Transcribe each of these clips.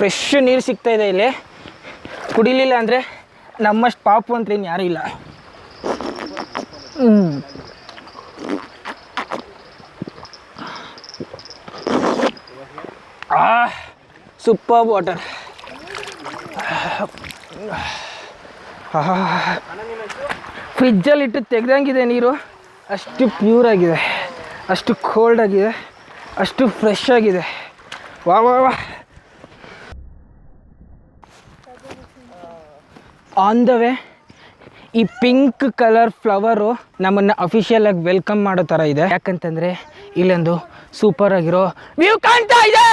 Fresh ನೀರು ಸಿಗ್ತಾಯಿದೆ ಇಲ್ಲಿ. ಕುಡಿಲಿಲ್ಲ ಅಂದರೆ ನಮ್ಮಷ್ಟು ಪಾಪು ಅಂತ ಏನು ಯಾರೂ ಇಲ್ಲ. Super water. ಫ್ರಿಜ್ಜಲ್ಲಿಟ್ಟು ತೆಗ್ದಂಗಿದೆ ನೀರು. ಅಷ್ಟು ಪ್ಯೂರ್ ಆಗಿದೆ, ಅಷ್ಟು ಕೋಲ್ಡ್ ಆಗಿದೆ, ಅಷ್ಟು ಫ್ರೆಶ್ ಆಗಿದೆ. ವಾ ವಾ ವಾ. ಆನ್ ದ ವೇ ಈ ಪಿಂಕ್ ಕಲರ್ ಫ್ಲವರು ನಮ್ಮನ್ನು ಅಫಿಷಿಯಲಾಗಿ ವೆಲ್ಕಮ್ ಮಾಡೋ ಥರ ಇದೆ. ಯಾಕಂತಂದರೆ ಇಲ್ಲೊಂದು ಸೂಪರ್ ಆಗಿರೋ ವ್ಯೂ ಕಾಣ್ತಾ ಇದೆ.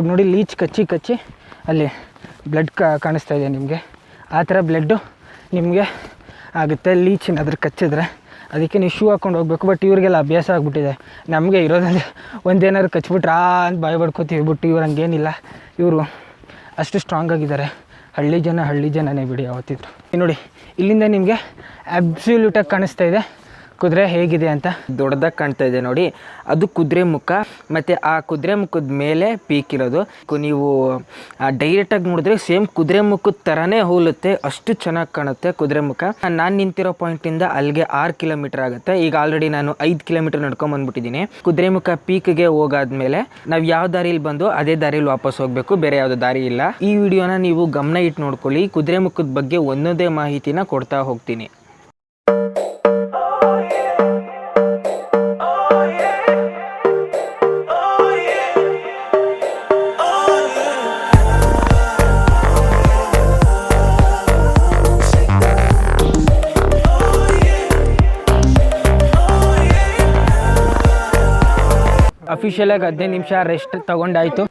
ನೋಡಿ ಲೀಚ್ ಕಚ್ಚಿ ಅಲ್ಲಿ ಬ್ಲಡ್ ಕಾಣಿಸ್ತಾ ಇದೆ ನಿಮಗೆ. ಆ ಥರ ಬ್ಲಡ್ಡು ನಿಮಗೆ ಆಗುತ್ತೆ ಲೀಚಿನ ಅದ್ರ ಕಚ್ಚಿದ್ರೆ. ಅದಕ್ಕೆ ನೀವು ಶೂ ಹಾಕ್ಕೊಂಡು ಹೋಗ್ಬೇಕು. ಬಟ್ ಇವ್ರಿಗೆಲ್ಲ ಅಭ್ಯಾಸ ಆಗಿಬಿಟ್ಟಿದೆ. ನಮಗೆ ಇರೋದಂದ್ರೆ ಒಂದೇನಾದ್ರು ಕಚ್ಬಿಟ್ರೆ ಅಂತ ಬಾಯಿ ಬಡ್ಕೋತೀವಿ. ಬಿಟ್ಟು ಇವ್ರು ಹಂಗೇನಿಲ್ಲ, ಇವರು ಅಷ್ಟು ಸ್ಟ್ರಾಂಗ್ ಆಗಿದ್ದಾರೆ. ಹಳ್ಳಿ ಜನನೇ ಬಿಡಿ ಯಾವತ್ತಿದ್ರು. ನೋಡಿ ಇಲ್ಲಿಂದ ನಿಮಗೆ ಅಬ್ಸಲ್ಯೂಟಾಗಿ ಕಾಣಿಸ್ತಾ ಇದೆ ಕುದುರೆ ಹೇಗಿದೆ ಅಂತ. ದೊಡ್ಡದಾಗಿ ಕಾಣ್ತಾ ಇದೆ ನೋಡಿ, ಅದು ಕುದುರೆ ಮುಖ. ಮತ್ತು ಆ ಕುದುರೆ ಮುಖದ ಮೇಲೆ ಪೀಕ್ ಇರೋದು. ನೀವು ಡೈರೆಕ್ಟಾಗಿ ನೋಡಿದ್ರೆ ಸೇಮ್ ಕುದುರೆ ಮುಖದ ಥರನೇ ಹೋಲುತ್ತೆ, ಅಷ್ಟು ಚೆನ್ನಾಗಿ ಕಾಣುತ್ತೆ ಕುದುರೆ ಮುಖ. ನಾನು ನಿಂತಿರೋ ಪಾಯಿಂಟಿಂದ ಅಲ್ಲಿಗೆ 6 ಕಿಲೋಮೀಟರ್ ಆಗುತ್ತೆ. ಈಗ ಆಲ್ರೆಡಿ ನಾನು 5 ಕಿಲೋಮೀಟರ್ ನಡ್ಕೊಂಬಂದ್ಬಿಟ್ಟಿದ್ದೀನಿ. ಕುದುರೆ ಮುಖ ಪೀಕ್ಗೆ ಹೋಗಾದ್ಮೇಲೆ ನಾವು ಯಾವ ದಾರಿಲಿ ಬಂದು ಅದೇ ದಾರಿಲಿ ವಾಪಸ್ ಹೋಗಬೇಕು, ಬೇರೆ ಯಾವುದೋ ದಾರಿ ಇಲ್ಲ. ಈ ವಿಡಿಯೋನ ನೀವು ಗಮನ ಇಟ್ಟು ನೋಡ್ಕೊಳ್ಳಿ. ಕುದುರೆ ಮುಖದ ಬಗ್ಗೆ ಒಂದೊಂದೇ ಮಾಹಿತಿನ ಕೊಡ್ತಾ ಹೋಗ್ತೀನಿ. ಅಫಿಷಿಯಲಾಗಿ 15 ನಿಮಿಷ ರೆಸ್ಟ್ ತಗೊಂಡಾಯ್ತು.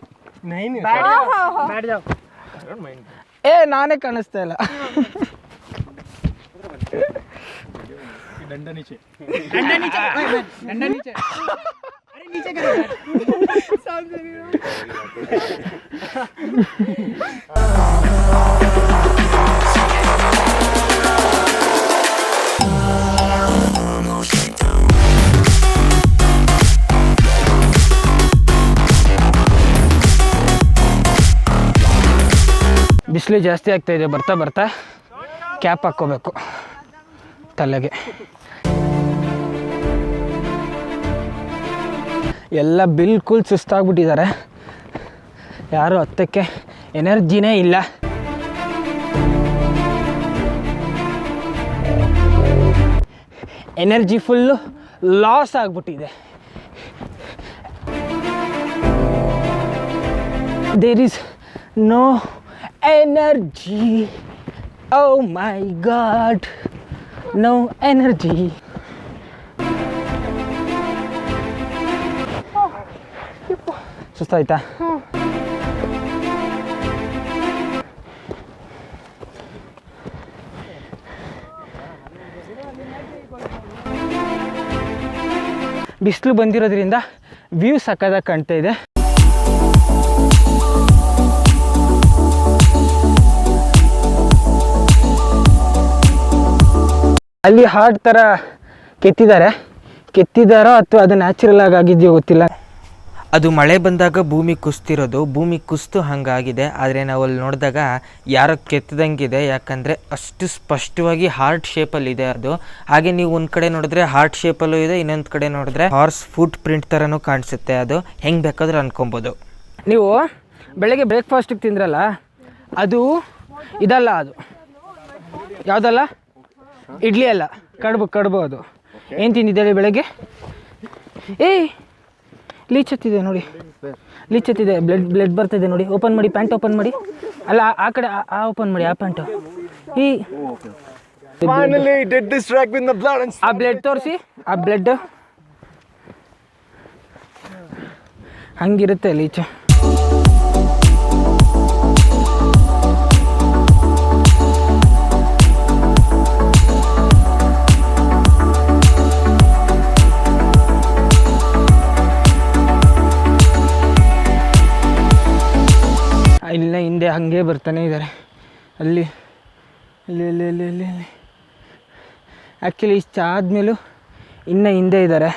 ನಾನೇ ಕಾಣಿಸ್ತಾ ಇಲ್ಲ. ಬಿಸಿಲು ಜಾಸ್ತಿ ಆಗ್ತಾಯಿದೆ. ಬರ್ತಾ ಕ್ಯಾಪ್ ಹಾಕ್ಕೋಬೇಕು ತಲೆಗೆ. ಎಲ್ಲ ಬಿಲ್ಕುಲ್ ಸುಸ್ತಾಗ್ಬಿಟ್ಟಿದ್ದಾರೆ. ಯಾರು ಹತ್ತಕ್ಕೆ ಎನರ್ಜಿನೇ ಇಲ್ಲ. ಎನರ್ಜಿ ಫುಲ್ಲು ಲಾಸ್ ಆಗಿಬಿಟ್ಟಿದೆ. There is no energy. Oh my god, no energy. ಸುಸ್ತಾಯ್ತಾ? ಬಿಸಿಲು ಬಂದಿರೋದ್ರಿಂದ ವ್ಯೂ ಸಕ್ಕತ್ತಾಗಿ ಕಾಣ್ತಾ ಇದೆ. ಅಲ್ಲಿ ಹಾರ್ಟ್ ಥರ ಕೆತ್ತಿದಾರೋ ಅಥವಾ ಅದು ನ್ಯಾಚುರಲ್ ಆಗಿದೆಯೋ ಗೊತ್ತಿಲ್ಲ. ಅದು ಮಳೆ ಬಂದಾಗ ಭೂಮಿ ಕುಸ್ತಿರೋದು, ಭೂಮಿ ಕುಸ್ತು ಹಾಗಾಗಿದೆ. ಆದರೆ ನಾವು ಅಲ್ಲಿ ನೋಡಿದಾಗ ಯಾರೋ ಕೆತ್ತದಂಗಿದೆ, ಯಾಕಂದರೆ ಅಷ್ಟು ಸ್ಪಷ್ಟವಾಗಿ ಹಾರ್ಟ್ ಶೇಪಲ್ಲಿದೆ ಅದು. ಹಾಗೆ ನೀವು ಒಂದು ಕಡೆ ನೋಡಿದ್ರೆ ಹಾರ್ಟ್ ಶೇಪಲ್ಲೂ ಇದೆ, ಇನ್ನೊಂದು ಕಡೆ ನೋಡಿದ್ರೆ ಹಾರ್ಸ್ ಫುಟ್ ಪ್ರಿಂಟ್ ಥರನೂ ಕಾಣಿಸುತ್ತೆ. ಅದು ಹೆಂಗೆ ಬೇಕಾದ್ರೂ ಅನ್ಕೊಬೋದು. ನೀವು ಬೆಳಗ್ಗೆ ಬ್ರೇಕ್ಫಾಸ್ಟಿಗೆ ತಿಂದ್ರಲ್ಲ, ಅದು ಇದಲ್ಲ. ಅದು ಯಾವುದಲ್ಲ, ಇಡ್ಲಿ ಅಲ್ಲ, ಕಡುಬು. ಅದು ಏನು ತಿಂದಿದ್ದೇವೆ ಬೆಳಗ್ಗೆ? ಲೀಚ್ ಹತ್ತಿದೆ ನೋಡಿ, ಲೀಚ್ ಹತ್ತಿದೆ. ಬ್ಲಡ್ ಬರ್ತಿದೆ ನೋಡಿ. ಓಪನ್ ಮಾಡಿ, ಪ್ಯಾಂಟ್ ಓಪನ್ ಮಾಡಿ. ಅಲ್ಲ, ಆ ಕಡೆ ಓಪನ್ ಮಾಡಿ, ಆ ಪ್ಯಾಂಟು. ಆ ಬ್ಲಡ್ ತೋರಿಸಿ, ಆ ಬ್ಲಡ್ ಹಂಗಿರುತ್ತೆ ಲೀಚು. ಹಾಗೆ ಬರ್ತಾನೆ ಇದ್ದಾರೆ. ಅಲ್ಲಿ ಇಲ್ಲಿ ಇಲ್ಲಿ ಇಲ್ಲಿ ಇಲ್ಲಿ ಇಲ್ಲಿ ಆ್ಯಕ್ಚುಲಿ ಇಷ್ಟು ಆದಮೇಲೂ ಇನ್ನೂ ಹಿಂದೆ ಇದ್ದಾರೆ.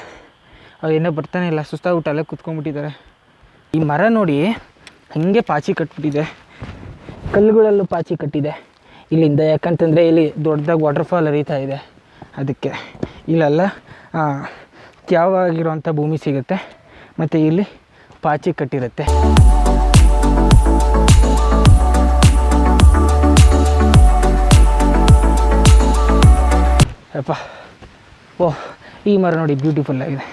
ಅವ್ರು ಏನೋ ಬರ್ತಾನೆ ಇಲ್ಲ, ಸುಸ್ತಾಗ್ಬಿಟ್ಟು ಅಲ್ಲೇ ಕೂತ್ಕೊಂಡ್ಬಿಟ್ಟಿದ್ದಾರೆ. ಈ ಮರ ನೋಡಿ ಹಾಗೆ ಪಾಚಿ ಕಟ್ಬಿಟ್ಟಿದೆ, ಕಲ್ಲುಗಳಲ್ಲೂ ಪಾಚಿ ಕಟ್ಟಿದೆ ಇಲ್ಲಿಂದ. ಯಾಕಂತಂದರೆ ಇಲ್ಲಿ ದೊಡ್ಡದಾಗಿ ವಾಟರ್ಫಾಲ್ ಹರಿತಾ ಇದೆ, ಅದಕ್ಕೆ ಇಲ್ಲೆಲ್ಲ ತ್ಯಾವಾಗಿರೋವಂಥ ಭೂಮಿ ಸಿಗುತ್ತೆ ಮತ್ತು ಇಲ್ಲಿ ಪಾಚಿ ಕಟ್ಟಿರುತ್ತೆ. ಅಪ್ಪ ಓಹ್, ಈ ಮರ ನೋಡಿ ಬ್ಯೂಟಿಫುಲ್ ಆಗಿದೆ.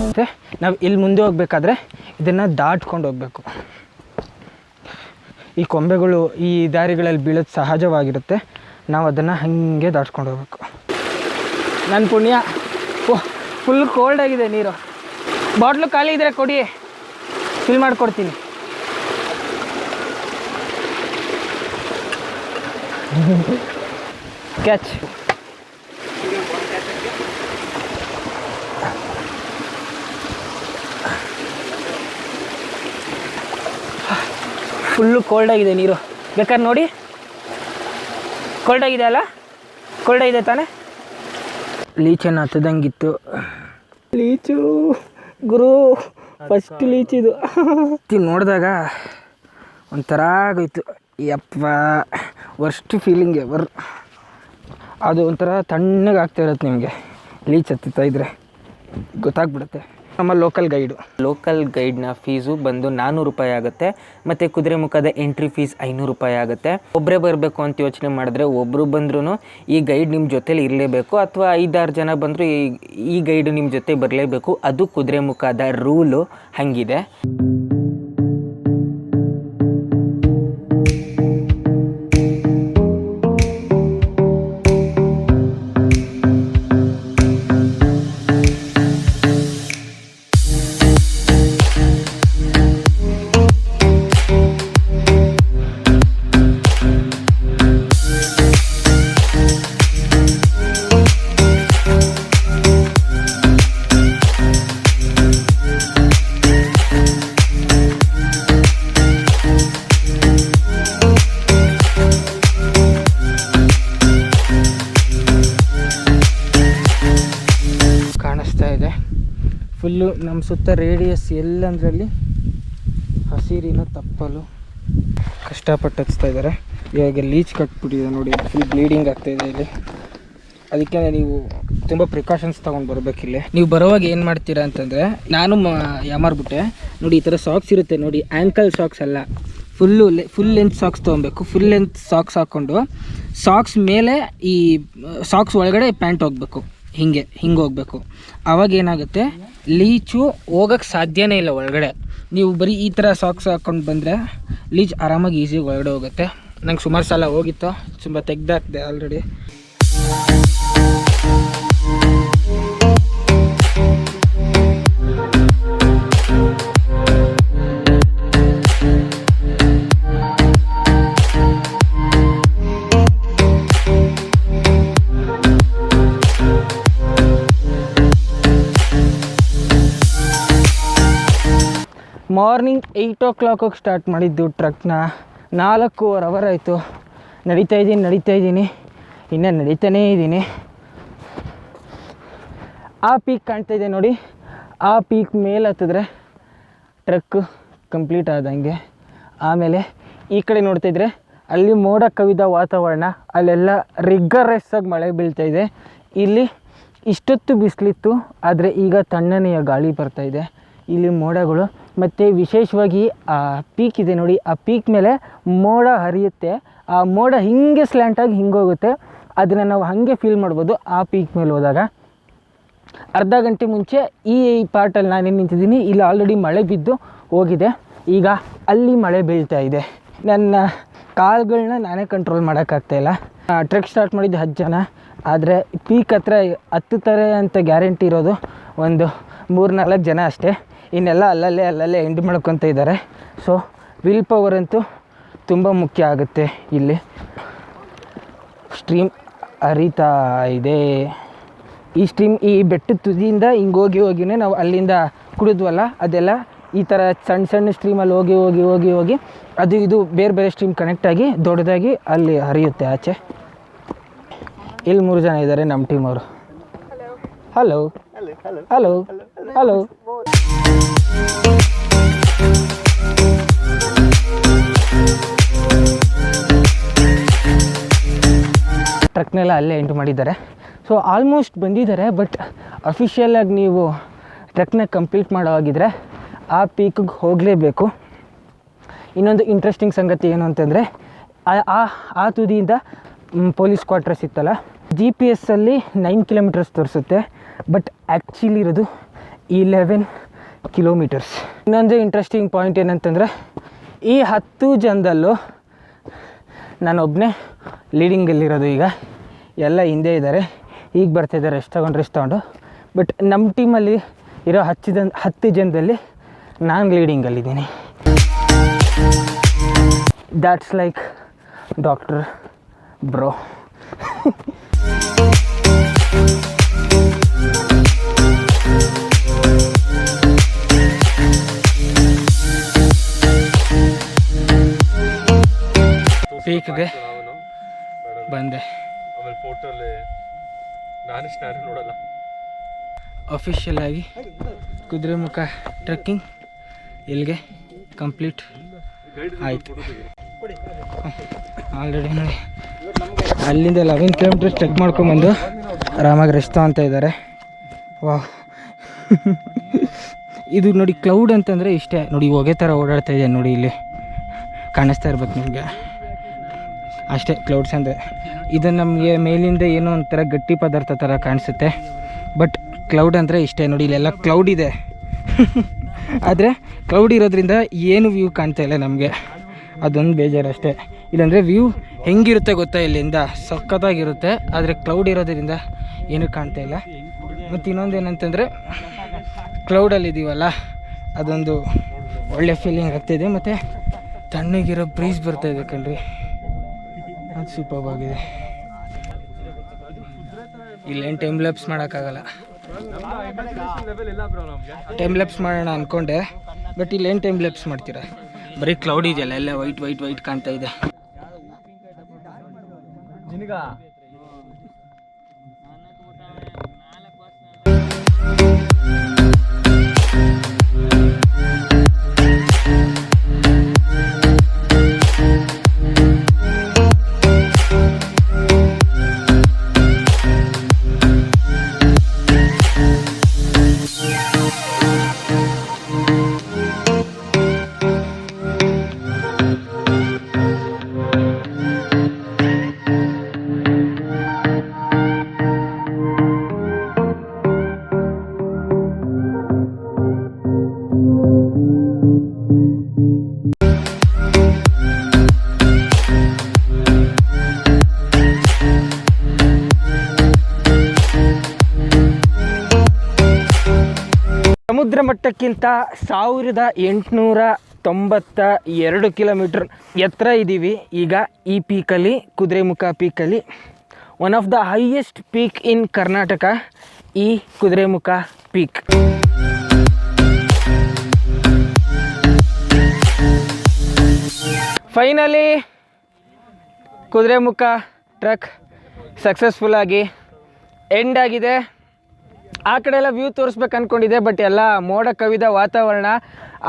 ಮತ್ತು ನಾವು ಇಲ್ಲಿ ಮುಂದೆ ಹೋಗ್ಬೇಕಾದ್ರೆ ಇದನ್ನು ದಾಟ್ಕೊಂಡು ಹೋಗಬೇಕು. ಈ ಕೊಂಬೆಗಳು ಈ ದಾರಿಗಳಲ್ಲಿ ಬೀಳೋದು ಸಹಜವಾಗಿರುತ್ತೆ, ನಾವು ಅದನ್ನು ಹಾಗೆ ದಾಟ್ಕೊಂಡು ಹೋಗ್ಬೇಕು. ನನ್ನ ಪುಣ್ಯ, ಓಹ್ ಫುಲ್ ಕೋಲ್ಡ್ ಆಗಿದೆ ನೀರು. ಬಾಟ್ಲು ಖಾಲಿ ಇದ್ದರೆ ಕೊಡಿ, ಫಿಲ್ ಮಾಡಿಕೊಡ್ತೀನಿ. ಕ್ಯಾಚ್. ಫುಲ್ಲು ಕೋಲ್ಡಾಗಿದೆ ನೀರು, ಬೇಕಾದ್ರೆ ನೋಡಿ. ಕೋಲ್ಡಾಗಿದೆ ಅಲ್ಲ, ಕೋಲ್ಡಾಗಿದೆ ತಾನೇ. ಲೀಚನ್ನು ಹತ್ತದಂಗಿತ್ತು. ಲೀಚು ಗುರು, ಫಸ್ಟ್ ಲೀಚಿದು ನೋಡಿದಾಗ ಒಂಥರ ಆಗೋಯ್ತು. ಯಪ್ಪ, ವರ್ಸ್ಟ್ ಫೀಲಿಂಗ್ ಎವರ್. ಅದು ಒಂಥರ ತಣ್ಣಗೆ ಆಗ್ತಾ ಇರುತ್ತೆ ನಿಮಗೆ ಲೀಚ್ ಹತ್ತುತ್ತಾ ಇದ್ದರೆ, ಗೊತ್ತಾಗ್ಬಿಡುತ್ತೆ. ನಮ್ಮ ಲೋಕಲ್ ಗೈಡ್ನ ಫೀಸು ಬಂದು 400 ರೂಪಾಯಿ ಆಗುತ್ತೆ. ಮತ್ತು ಕುದುರೆಮುಖದ ಎಂಟ್ರಿ ಫೀಸ್ 500 ರೂಪಾಯಿ ಆಗುತ್ತೆ. ಒಬ್ಬರೇ ಬರಬೇಕು ಅಂತ ಯೋಚನೆ ಮಾಡಿದ್ರೆ, ಒಬ್ಬರು ಬಂದ್ರೂ ಈ ಗೈಡ್ ನಿಮ್ಮ ಜೊತೇಲಿ ಇರಲೇಬೇಕು, ಅಥವಾ 5-6 ಜನ ಬಂದರೂ ಈ ಗೈಡ್ ನಿಮ್ಮ ಜೊತೆ ಬರಲೇಬೇಕು. ಅದು ಕುದುರೆಮುಖದ ರೂಲು ಹಾಗಿದೆ. ಫುಲ್ಲು ನಮ್ಮ ಸುತ್ತ ರೇಡಿಯಸ್ ಎಲ್ಲಂದ್ರಲ್ಲಿ ಹಸಿರಿನ ತಪ್ಪಲು ಕಷ್ಟಪಟ್ಟು ಹಚ್ತಾ ಇದ್ದಾರೆ. ಇವಾಗ ಲೀಚ್ ಕಟ್ಬಿಟ್ಟಿದೆ ನೋಡಿ, ಫುಲ್ ಬ್ಲೀಡಿಂಗ್ ಆಗ್ತಾಯಿದೆ ಇಲ್ಲಿ. ಅದಕ್ಕೆ ನೀವು ತುಂಬ ಪ್ರಿಕಾಷನ್ಸ್ ತೊಗೊಂಡು ಬರಬೇಕಿಲ್ಲಿ. ನೀವು ಬರೋವಾಗ ಏನು ಮಾಡ್ತೀರಾ ಅಂತಂದರೆ, ನಾನು ಯಾಮಾರ್ಬಿಟ್ಟೆ ನೋಡಿ, ಈ ಥರ ಸಾಕ್ಸ್ ಇರುತ್ತೆ ನೋಡಿ, ಆ್ಯಂಕಲ್ ಸಾಕ್ಸ್ ಅಲ್ಲ, ಫುಲ್ ಲೆಂತ್ ಸಾಕ್ಸ್ ತೊಗೊಬೇಕು. ಫುಲ್ ಲೆಂತ್ ಸಾಕ್ಸ್ ಹಾಕ್ಕೊಂಡು ಸಾಕ್ಸ್ ಮೇಲೆ ಈ ಸಾಕ್ಸ್ ಒಳಗಡೆ ಪ್ಯಾಂಟ್ ಹೋಗಬೇಕು, ಹಿಂಗೆ ಹೋಗಬೇಕು. ಆವಾಗ ಏನಾಗುತ್ತೆ, ಲೀಚು ಹೋಗೋಕ್ಕೆ ಸಾಧ್ಯನೇ ಇಲ್ಲ ಒಳಗಡೆ. ನೀವು ಬರೀ ಈ ಥರ ಸಾಕ್ಸ್ ಹಾಕ್ಕೊಂಡು ಬಂದರೆ ಲೀಚ್ ಆರಾಮಾಗಿ ಈಸಿಯಾಗಿ ಒಳಗಡೆ ಹೋಗುತ್ತೆ. ನಂಗೆ ಸುಮಾರು ಸಲ ಹೋಗಿತ್ತು, ತುಂಬ ತೆಗ್ದಾಕ್ದೆ ಆಲ್ರೆಡಿ. ಮಾರ್ನಿಂಗ್ 8 o'clock ಸ್ಟಾರ್ಟ್ ಮಾಡಿದ್ದು ಟ್ರಕ್ನ. 4.25 hours ಆಯಿತು. ನಡೀತಾ ಇದ್ದೀನಿ, ಇನ್ನೂ ನಡೀತಾನೇ ಇದ್ದೀನಿ. ಆ ಪೀಕ್ ಕಾಣ್ತಾ ಇದೆ ನೋಡಿ, ಆ ಪೀಕ್ ಮೇಲೆ ಹತ್ತಿದ್ರೆ ಟ್ರಕ್ಕು ಕಂಪ್ಲೀಟ್ ಆದಂಗೆ. ಆಮೇಲೆ ಈ ಕಡೆ ನೋಡ್ತಾಯಿದ್ರೆ ಅಲ್ಲಿ ಮೋಡ ಕವಿದ ವಾತಾವರಣ, ಅಲ್ಲೆಲ್ಲ ರಿಗ್ಗರಸ್ ಆಗಿ ಮಳೆ ಬೀಳ್ತಾ ಇದೆ. ಇಲ್ಲಿ ಇಷ್ಟೊತ್ತು ಬಿಸಿಲಿತ್ತು, ಆದರೆ ಈಗ ತಣ್ಣನೆಯ ಗಾಳಿ ಬರ್ತಾಯಿದೆ. ಇಲ್ಲಿ ಮೋಡಗಳು, ಮತ್ತು ವಿಶೇಷವಾಗಿ ಆ ಪೀಕ್ ಇದೆ ನೋಡಿ, ಆ ಪೀಕ್ ಮೇಲೆ ಮೋಡ ಹರಿಯುತ್ತೆ. ಆ ಮೋಡ ಹಿಂಗೆ ಸ್ಲ್ಯಾಂಟಾಗಿ ಹಿಂಗೆ ಹೋಗುತ್ತೆ, ಅದನ್ನು ನಾವು ಹಾಗೆ ಫೀಲ್ ಮಾಡ್ಬೋದು. ಆ ಪೀಕ್ ಮೇಲೆ ಹೋದಾಗ ಅರ್ಧ ಗಂಟೆ ಮುಂಚೆ ಈ ಪಾರ್ಟಲ್ಲಿ ನಾನೇನು ನಿಂತಿದ್ದೀನಿ, ಇಲ್ಲಿ ಆಲ್ರೆಡಿ ಮಳೆ ಬಿದ್ದು ಹೋಗಿದೆ. ಈಗ ಅಲ್ಲಿ ಮಳೆ ಬೀಳ್ತಾ ಇದೆ. ನನ್ನ ಕಾಲುಗಳನ್ನ ನಾನೇ ಕಂಟ್ರೋಲ್ ಮಾಡೋಕ್ಕಾಗ್ತಾಯಿಲ್ಲ. ಟ್ರೆಕ್ ಸ್ಟಾರ್ಟ್ ಮಾಡಿದ್ದು 10 ಜನ, ಆದರೆ ಪೀಕ್ ಹತ್ರ ಹತ್ತುತ್ತಾರೆ ಅಂತ ಗ್ಯಾರಂಟಿ ಇರೋದು ಒಂದು 3-4 ಜನ ಅಷ್ಟೇ. ಇನ್ನೆಲ್ಲ ಅಲ್ಲಲ್ಲೇ ಎಂಡ್ ಮಾಡ್ಕೊತ ಇದ್ದಾರೆ. ಸೊ ವಿಲ್ ಪವರ್ ಅಂತೂ ತುಂಬ ಮುಖ್ಯ ಆಗುತ್ತೆ. ಇಲ್ಲಿ ಸ್ಟ್ರೀಮ್ ಹರಿತಾ ಇದೆ, ಈ ಸ್ಟ್ರೀಮ್ ಈ ಬೆಟ್ಟದ ತುದಿಯಿಂದ ಹಿಂಗೆ ಹೋಗಿನೇ ನಾವು ಅಲ್ಲಿಂದ ಕುಡಿದ್ವಲ್ಲ, ಅದೆಲ್ಲ ಈ ಥರ ಸಣ್ಣ ಸಣ್ಣ ಸ್ಟ್ರೀಮಲ್ಲಿ ಹೋಗಿ ಅದು ಇದು ಬೇರೆ ಸ್ಟ್ರೀಮ್ ಕನೆಕ್ಟ್ ಆಗಿ ದೊಡ್ಡದಾಗಿ ಅಲ್ಲಿ ಹರಿಯುತ್ತೆ ಆಚೆ. ಇಲ್ಲಿ 3 ಜನ ಇದ್ದಾರೆ ನಮ್ಮ ಟೀಮ್ ಅವರು. Hello hello hello. ಟ್ರಕ್ನೆಲ್ಲ ಅಲ್ಲೇ ಎಂಟು ಮಾಡಿದ್ದಾರೆ. ಸೊ ಆಲ್ಮೋಸ್ಟ್ ಬಂದಿದ್ದಾರೆ. ಬಟ್ ಅಫಿಷಿಯಲಾಗಿ ನೀವು ಟ್ರಕ್ನ ಕಂಪ್ಲೀಟ್ ಮಾಡೋವಾಗಿದ್ದರೆ ಆ ಪೀಕಿಗೆ ಹೋಗಲೇಬೇಕು. ಇನ್ನೊಂದು ಇಂಟ್ರೆಸ್ಟಿಂಗ್ ಸಂಗತಿ ಏನು ಅಂತಂದರೆ ಆ ತುದಿಯಿಂದ ಪೊಲೀಸ್ ಕ್ವಾರ್ಟರ್ಸ್ ಇತ್ತಲ್ಲ, GPS ಅಲ್ಲಿ 9 ಕಿಲೋಮೀಟರ್ಸ್ ತೋರಿಸುತ್ತೆ, ಬಟ್ ಆ್ಯಕ್ಚುಲಿ ಇರೋದು 11 ಕಿಲೋಮೀಟರ್ಸ್. ಇನ್ನೊಂದು ಇಂಟ್ರೆಸ್ಟಿಂಗ್ ಪಾಯಿಂಟ್ ಏನಂತಂದರೆ ಈ 10 ಜನದಲ್ಲೂ ನಾನೊಬ್ಬನೇ ಲೀಡಿಂಗಲ್ಲಿರೋದು. ಈಗ ಎಲ್ಲ ಹಿಂದೆ ಇದ್ದಾರೆ, ಈಗ ಬರ್ತಾಯಿದ್ದಾರೆ ರೆಸ್ಟ್ ತೊಗೊಂಡು. ಬಟ್ ನಮ್ಮ ಟೀಮಲ್ಲಿ ಇರೋ 10 ಜನದಲ್ಲಿ ನಾನು ಲೀಡಿಂಗಲ್ಲಿದ್ದೀನಿ. That's like doctor bro. ಪೀಕ್ಗೆ ಬಂದೆ. ಅಫಿಷಿಯಲ್ ಆಗಿ ಕುದುರೆಮುಖ ಟ್ರೆಕ್ಕಿಂಗ್ ಇಲ್ಲಿಗೆ ಕಂಪ್ಲೀಟ್ ಆಯಿತು. ಆಲ್ರೆಡಿ ನೋಡಿ ಅಲ್ಲಿಂದ 11 ಕಿಲೋಮೀಟರ್ಸ್ ಟ್ರೆಕ್ ಮಾಡ್ಕೊಂಬಂದು ಆರಾಮಾಗಿ ರೆಸ್ಟ್ ತೊಗೊತಾ ಇದ್ದಾರೆ. ವಾ, ಇದು ನೋಡಿ ಕ್ಲೌಡ್ ಅಂತಂದರೆ ಇಷ್ಟೇ ನೋಡಿ, ಹೊಗೆ ಥರ ಓಡಾಡ್ತಾ ಇದೆ ನೋಡಿ, ಇಲ್ಲಿ ಕಾಣಿಸ್ತಾ ಇರ್ಬೇಕು ನಿಮಗೆ, ಅಷ್ಟೇ ಕ್ಲೌಡ್ಸ್ ಅಂದರೆ. ಇದು ನಮಗೆ ಮೇಲಿಂದ ಏನೋ ಒಂಥರ ಗಟ್ಟಿ ಪದಾರ್ಥ ಥರ ಕಾಣಿಸುತ್ತೆ, ಬಟ್ ಕ್ಲೌಡ್ ಅಂದರೆ ಇಷ್ಟೇ ನೋಡಿ, ಇಲ್ಲೆಲ್ಲ ಕ್ಲೌಡ್ ಇದೆ. ಆದರೆ ಕ್ಲೌಡ್ ಇರೋದ್ರಿಂದ ಏನು ವ್ಯೂ ಕಾಣ್ತಾ ಇಲ್ಲ ನಮಗೆ, ಅದೊಂದು ಬೇಜಾರು ಅಷ್ಟೇ. ಇಲ್ಲಾಂದರೆ ವ್ಯೂ ಹೆಂಗಿರುತ್ತೆ ಗೊತ್ತಾ, ಇಲ್ಲಿಂದ ಸಖತ್ತಾಗಿರುತ್ತೆ. ಆದರೆ ಕ್ಲೌಡ್ ಇರೋದ್ರಿಂದ ಏನೂ ಕಾಣ್ತಾ ಇಲ್ಲ. ಮತ್ತು ಇನ್ನೊಂದು ಏನಂತಂದರೆ ಕ್ಲೌಡಲ್ಲಿದ್ದೀವಲ್ಲ, ಅದೊಂದು ಒಳ್ಳೆ ಫೀಲಿಂಗ್ ಆಗ್ತಾಯಿದೆ. ಮತ್ತು ತಣ್ಣಗಿರೋ ಬ್ರೀಸ್ ಬರ್ತಾಯಿದೆ ಕಣ್ರಿ, ಅದು ಸೂಪರ್ ಆಗಿದೆ. ಇಲ್ಲೇನು ಟೈಮ್ ಲ್ಯಾಪ್ಸ್ ಮಾಡೋಕ್ಕಾಗಲ್ಲ. ಟೈಮ್ ಲ್ಯಾಪ್ಸ್ ಮಾಡೋಣ ಅಂದ್ಕೊಂಡೆ, ಬಟ್ ಇಲ್ಲೇನು ಟೈಮ್ ಲ್ಯಾಪ್ಸ್ ಮಾಡ್ತೀರಾ, ಬರೀ ಕ್ಲೌಡ್ ಇದೆಯಲ್ಲ, ಎಲ್ಲ ವೈಟ್ ಕಾಣ್ತಾ ಇದೆ. ಸಮುದ್ರ ಮಟ್ಟಕ್ಕಿಂತ 1892 ಕಿಲೋಮೀಟ್ರ್ ಎತ್ತರ ಇದ್ದೀವಿ ಈಗ ಈ ಪೀಕಲ್ಲಿ, ಕುದುರೆಮುಖ ಪೀಕಲ್ಲಿ. One of the highest peak in Karnataka ಈ Kudremukh peak. Finally Kudremukh trek ಸಕ್ಸಸ್ಫುಲ್ಲಾಗಿ ಎಂಡ್ ಆಗಿದೆ. ಆ ಕಡೆ ಎಲ್ಲ ವ್ಯೂ ತೋರಿಸ್ಬೇಕು ಅಂದ್ಕೊಂಡಿದ್ದೆ, ಬಟ್ ಎಲ್ಲ ಮೋಡ ಕವಿದ ವಾತಾವರಣ.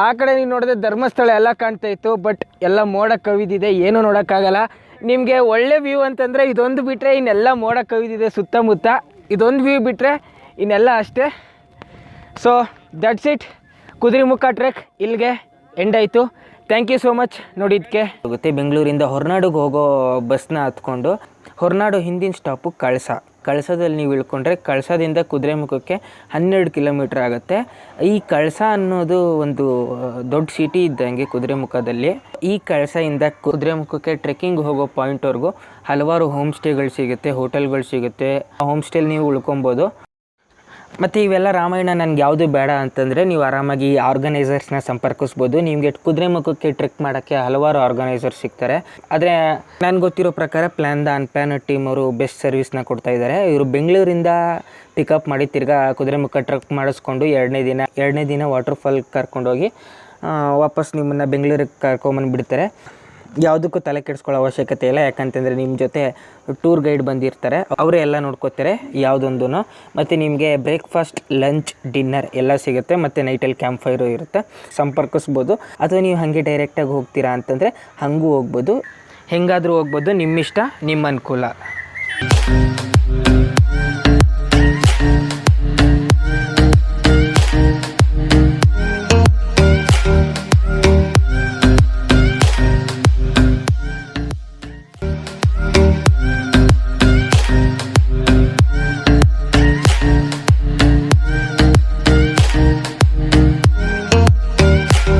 ಆ ಕಡೆ ನೀವು ನೋಡಿದ್ರೆ ಧರ್ಮಸ್ಥಳ ಎಲ್ಲ ಕಾಣ್ತಾ ಇತ್ತು, ಬಟ್ ಎಲ್ಲ ಮೋಡ ಕವಿದಿದೆ, ಏನೂ ನೋಡೋಕ್ಕಾಗಲ್ಲ. ನಿಮಗೆ ಒಳ್ಳೆ ವ್ಯೂ ಅಂತಂದರೆ ಇದೊಂದು ಬಿಟ್ಟರೆ ಇನ್ನೆಲ್ಲ ಮೋಡ ಕವಿದಿದೆ ಸುತ್ತಮುತ್ತ. ಇದೊಂದು ವ್ಯೂ ಬಿಟ್ಟರೆ ಇನ್ನೆಲ್ಲ ಅಷ್ಟೇ. So that's it, Kudremukh trek ಇಲ್ಲಿಗೆ ಎಂಡ್ ಆಯಿತು. ಥ್ಯಾಂಕ್ ಯು ಸೋ ಮಚ್ ನೋಡಿದ್ದಕ್ಕೆ. ಹೋಗುತ್ತೆ ಬೆಂಗಳೂರಿಂದ ಹೊರನಾಡಿಗೆ ಹೋಗೋ ಬಸ್ನ ಹತ್ಕೊಂಡು, ಹೊರನಾಡು ಹಿಂದಿನ ಸ್ಟಾಪು ಕಳಸದಲ್ಲಿ ನೀವು ಇಳ್ಕೊಂಡ್ರೆ ಕಳಸದಿಂದ ಕುದುರೆಮುಖಕ್ಕೆ 12 ಕಿಲೋಮೀಟ್ರ್ ಆಗುತ್ತೆ. ಈ ಕಳಸ ಅನ್ನೋದು ಒಂದು ದೊಡ್ಡ ಸಿಟಿ ಇದ್ದಂಗೆ ಕುದುರೆಮುಖದಲ್ಲಿ. ಈ ಕಳಸದಿಂದ ಕುದುರೆಮುಖಕ್ಕೆ ಟ್ರೆಕ್ಕಿಂಗ್ ಹೋಗೋ ಪಾಯಿಂಟ್ವರೆಗೂ ಹಲವಾರು ಹೋಮ್ ಸ್ಟೇಗಳು ಸಿಗುತ್ತೆ, ಹೋಟೆಲ್ಗಳು ಸಿಗುತ್ತೆ. ಹೋಮ್ ಸ್ಟೇಲಿ ನೀವು ಉಳ್ಕೊಬೋದು. ಮತ್ತು ಇವೆಲ್ಲ ರಾಮಾಯಣ ನನಗೆ ಯಾವುದು ಬೇಡ ಅಂತಂದರೆ ನೀವು ಆರಾಮಾಗಿ ಆರ್ಗನೈಸರ್ಸ್ನ ಸಂಪರ್ಕಿಸ್ಬೋದು. ನಿಮಗೆ ಕುದುರೆಮುಖಕ್ಕೆ ಟ್ರೆಕ್ ಮಾಡೋಕ್ಕೆ ಹಲವಾರು ಆರ್ಗನೈಸರ್ಸ್ ಸಿಗ್ತಾರೆ. ಆದರೆ ನನಗೆ ಗೊತ್ತಿರೋ ಪ್ರಕಾರ ಪ್ಲ್ಯಾನ್ ದ ಅನ್ಪ್ಲ್ಯಾನ್ಡ್ ಟೀಮ್ ಅವರು ಬೆಸ್ಟ್ ಸರ್ವಿಸ್ನ ಕೊಡ್ತಾಯಿದ್ದಾರೆ. ಇವರು ಬೆಂಗಳೂರಿಂದ ಪಿಕಪ್ ಮಾಡಿ ತಿರ್ಗಾ ಕುದುರೆಮುಖ ಟ್ರೆಕ್ ಮಾಡಿಸ್ಕೊಂಡು ಎರಡನೇ ದಿನ ವಾಟರ್ಫಾಲ್ ಕರ್ಕೊಂಡೋಗಿ ವಾಪಸ್ ನಿಮ್ಮನ್ನು ಬೆಂಗಳೂರಿಗೆ ಕರ್ಕೊಂಬಂದುಬಿಡ್ತಾರೆ. ಯಾವುದಕ್ಕೂ ತಲೆ ಕೆಡಿಸ್ಕೊಳ್ಳೋ ಅವಶ್ಯಕತೆ ಇಲ್ಲ, ಯಾಕಂತಂದರೆ ನಿಮ್ಮ ಜೊತೆ ಟೂರ್ ಗೈಡ್ ಬಂದಿರ್ತಾರೆ, ಅವರೇ ಎಲ್ಲ ನೋಡ್ಕೋತಾರೆ ಯಾವುದೊಂದು. ಮತ್ತು ನಿಮಗೆ ಬ್ರೇಕ್ಫಾಸ್ಟ್, ಲಂಚ್, ಡಿನ್ನರ್ ಎಲ್ಲ ಸಿಗುತ್ತೆ. ಮತ್ತು ನೈಟಲ್ಲಿ ಕ್ಯಾಂಪ್ ಫೈರು ಇರುತ್ತೆ, ಸಂಪರ್ಕಿಸ್ಬೋದು. ಅಥವಾ ನೀವು ಹಾಗೆ ಡೈರೆಕ್ಟಾಗಿ ಹೋಗ್ತೀರಾ ಅಂತಂದರೆ ಹಾಗೂ ಹೋಗ್ಬೋದು. ಹೆಂಗಾದರೂ ಹೋಗ್ಬೋದು, ನಿಮ್ಮಿಷ್ಟ, ನಿಮ್ಮ ಅನುಕೂಲ.